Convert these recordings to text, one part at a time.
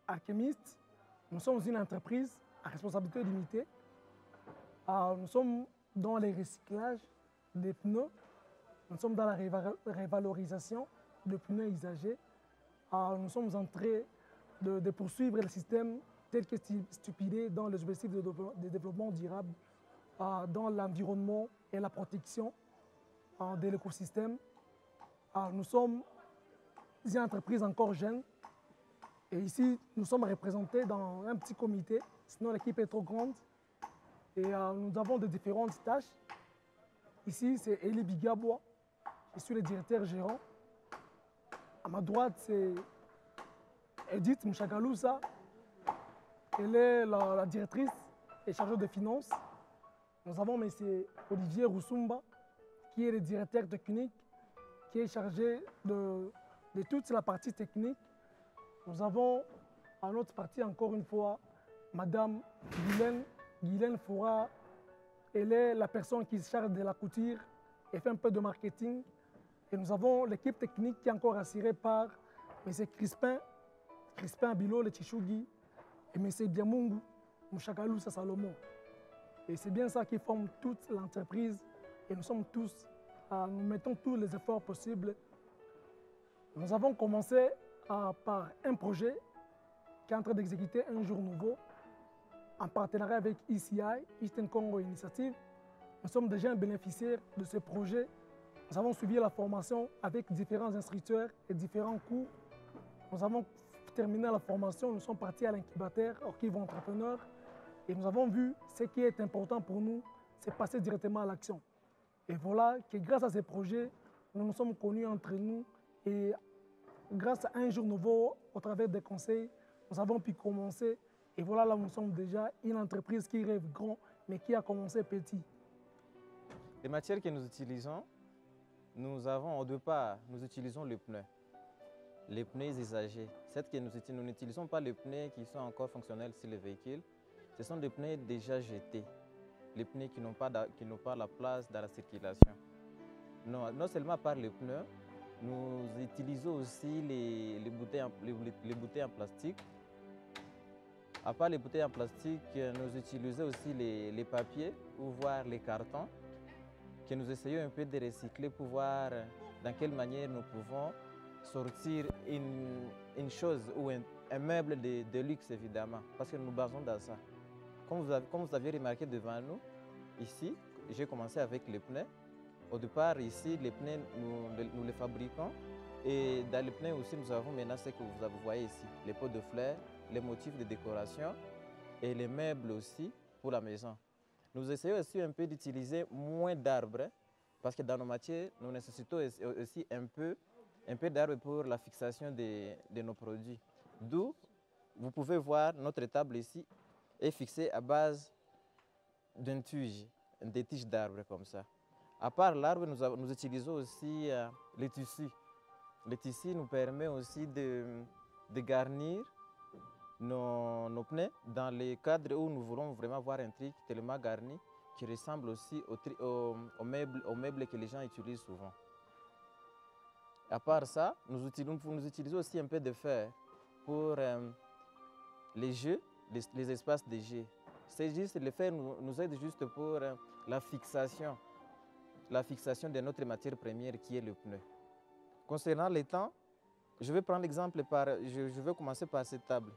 Alchemist. Nous sommes une entreprise à responsabilité limitée. Nous sommes dans le recyclage des pneus. Nous sommes dans la révalorisation de pneus usagés. Nous sommes en train de poursuivre le système tel que stipulé dans les objectifs de développement durable dans l'environnement et la protection de l'écosystème. Nous sommes une entreprise encore jeune et ici nous sommes représentés dans un petit comité, sinon l'équipe est trop grande et nous avons de différentes tâches. Ici c'est Eli Bigabois, je suis le directeur gérant. À ma droite c'est Edith Mchagalousa, elle est la directrice et chargée de finances. Nous avons M. Olivier Roussumba, qui est le directeur technique, qui est chargé de toute la partie technique. Nous avons à notre partie, encore une fois, Madame Guylaine Foura. Elle est la personne qui se charge de la couture et fait un peu de marketing. Et nous avons l'équipe technique qui est encore assurée par M. Crispin Bilo, le Chichougi, et M. Biamungu Mchagalousa Salomon. Et c'est bien ça qui forme toute l'entreprise. Et nous sommes tous, nous mettons tous les efforts possibles. Nous avons commencé par un projet qui est en train d'exécuter un jour nouveau en partenariat avec ECI, Eastern Congo Initiative. Nous sommes déjà un bénéficiaire de ce projet. Nous avons suivi la formation avec différents instructeurs et différents cours. Nous avons terminé la formation, nous sommes partis à l'incubateur Orchive Entrepreneur. Et nous avons vu ce qui est important pour nous, c'est passer directement à l'action. Et voilà que grâce à ces projets, nous nous sommes connus entre nous et grâce à un jour nouveau, au travers des conseils, nous avons pu commencer. Et voilà, là, nous sommes déjà une entreprise qui rêve grand, mais qui a commencé petit. Les matières que nous utilisons, nous avons au départ, nous utilisons le pneu. Les pneus usagés. C'est que nous n'utilisons pas les pneus qui sont encore fonctionnels sur les véhicules. Ce sont des pneus déjà jetés, les pneus qui n'ont pas la place dans la circulation. Non seulement par les pneus, nous utilisons aussi les bouteilles en plastique. À part les bouteilles en plastique, nous utilisons aussi les papiers ou voire les cartons que nous essayons un peu de recycler pour voir dans quelle manière nous pouvons sortir une chose ou un meuble de luxe évidemment, parce que nous nous basons dans ça. Comme vous avez remarqué devant nous, ici, j'ai commencé avec les pneus. Au départ, ici, les pneus, nous les fabriquons. Et dans les pneus aussi, nous avons maintenant ce que vous voyez ici, les pots de fleurs, les motifs de décoration et les meubles aussi pour la maison. Nous essayons aussi un peu d'utiliser moins d'arbres, parce que dans nos matières, nous nécessitons aussi un peu d'arbres pour la fixation de nos produits. D'où, vous pouvez voir notre table ici, est fixé à base d'une tige, des tiges d'arbres comme ça. À part l'arbre, nous utilisons aussi les tissus. Les tissus nous permettent aussi de garnir nos pneus dans les cadres où nous voulons vraiment voir un truc tellement garni qui ressemble aussi aux meubles que les gens utilisent souvent. À part ça, nous utilisons aussi un peu de fer pour les jeux, les espaces de jeux. C'est juste, le fer nous aide juste pour la fixation de notre matière première qui est le pneu. Concernant les temps, je vais prendre l'exemple, je vais commencer par cette table.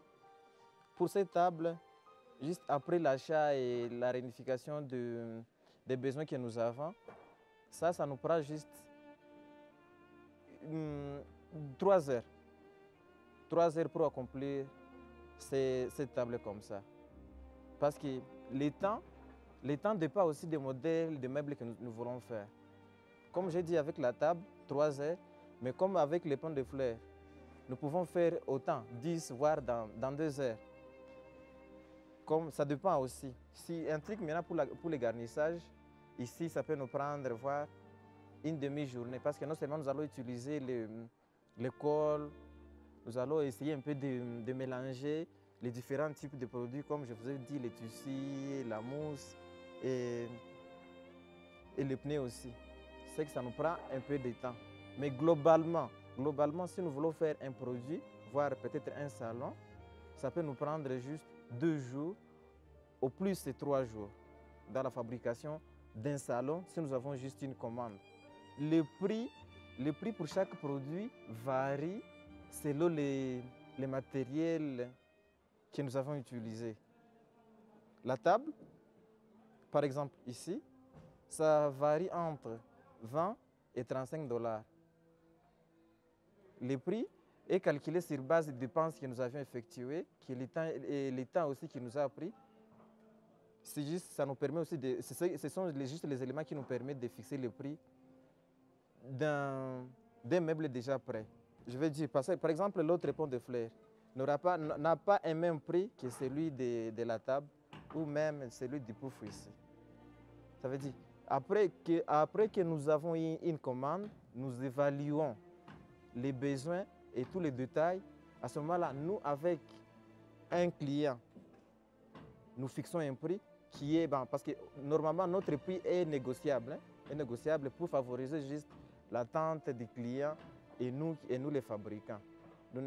Pour cette table, juste après l'achat et la réunification des besoins que nous avons, ça nous prend juste 3 heures. 3 heures pour accomplir cette table comme ça. Parce que les temps dépend aussi des modèles de meubles que nous voulons faire. Comme j'ai dit avec la table, 3 heures, mais comme avec les pans de fleurs, nous pouvons faire autant, 10 voire dans 2 heures. Comme ça dépend aussi. Si un truc maintenant pour les garnissages, ici ça peut nous prendre voire une demi-journée parce que non seulement nous allons utiliser le colle, nous allons essayer un peu de mélanger les différents types de produits comme je vous ai dit, les tissus, la mousse et les pneus aussi. C'est que ça nous prend un peu de temps. Mais globalement, si nous voulons faire un produit, voire peut-être un salon, ça peut nous prendre juste 2 jours, au plus c'est 3 jours dans la fabrication d'un salon si nous avons juste une commande. Le prix pour chaque produit varie selon les matériels que nous avons utilisés. La table, par exemple ici, ça varie entre 20 et 35 $. Le prix est calculé sur base des dépenses que nous avions effectuées et le temps aussi qui nous a pris. C'est juste, ça nous permet aussi ce sont juste les éléments qui nous permettent de fixer le prix d'un meuble déjà prêt. Je vais dire, par exemple, l'autre pont de fleurs n'a pas un même prix que celui de la table ou même celui du pouf ici. Ça veut dire, après que nous avons une commande, nous évaluons les besoins et tous les détails. À ce moment-là, nous, avec un client, nous fixons un prix qui est, parce que normalement, notre prix est négociable pour favoriser juste l'attente des clients et nous les fabricants. Nous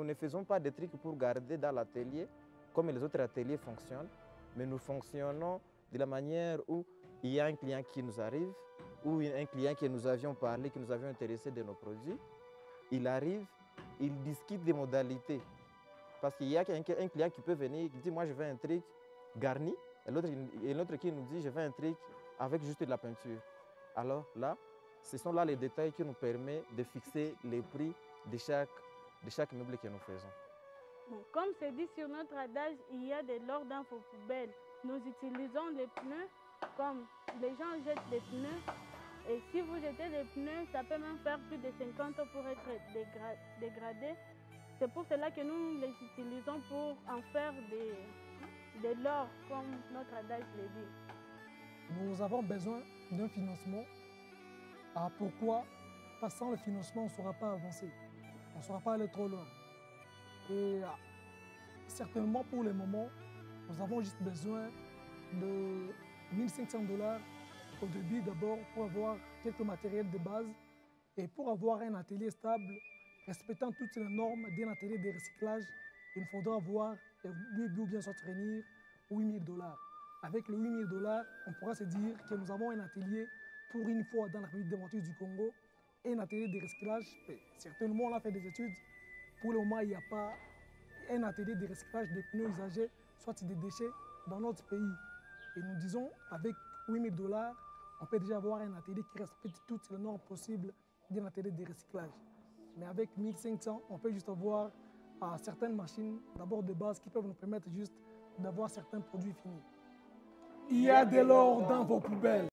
ne faisons pas des trucs pour garder dans l'atelier comme les autres ateliers fonctionnent, mais nous fonctionnons de la manière où il y a un client qui nous arrive, ou un client que nous avions parlé, que nous avions intéressé de nos produits. Il arrive, il discute des modalités. Parce qu'il y a un client qui peut venir, qui dit, moi je veux un truc garni, et l'autre qui nous dit, je veux un truc avec juste de la peinture. Alors là, ce sont là les détails qui nous permettent de fixer les prix de chaque meuble que nous faisons. Bon, comme c'est dit sur notre adage, il y a de l'or dans vos poubelles. Nous utilisons les pneus comme les gens jettent des pneus. Et si vous jetez des pneus, ça peut même faire plus de 50 ans pour être dégradé. C'est pour cela que nous les utilisons pour en faire de l'or, comme notre adage le dit. Nous avons besoin d'un financement. Pourquoi? Parce que sans le financement, on ne saura pas avancer. On ne saura pas aller trop loin. Et certainement pour le moment, nous avons juste besoin de 1 500 $ au début d'abord pour avoir quelques matériels de base et pour avoir un atelier stable, respectant toutes les normes d'un atelier de recyclage, il faudra avoir 8 ou bien soutenir 8 000 $. Avec le 8 000 $, on pourra se dire que nous avons un atelier pour une fois dans la République démocratique du Congo et un atelier de recyclage. Certainement, on a fait des études. Pour le moment, il n'y a pas un atelier de recyclage des pneus usagés, soit des déchets, dans notre pays. Et nous disons, avec 8 000 $, on peut déjà avoir un atelier qui respecte toutes les normes possibles d'un atelier de recyclage. Mais avec 1 500, on peut juste avoir certaines machines, d'abord de base, qui peuvent nous permettre juste d'avoir certains produits finis. Il y a de l'or dans vos poubelles.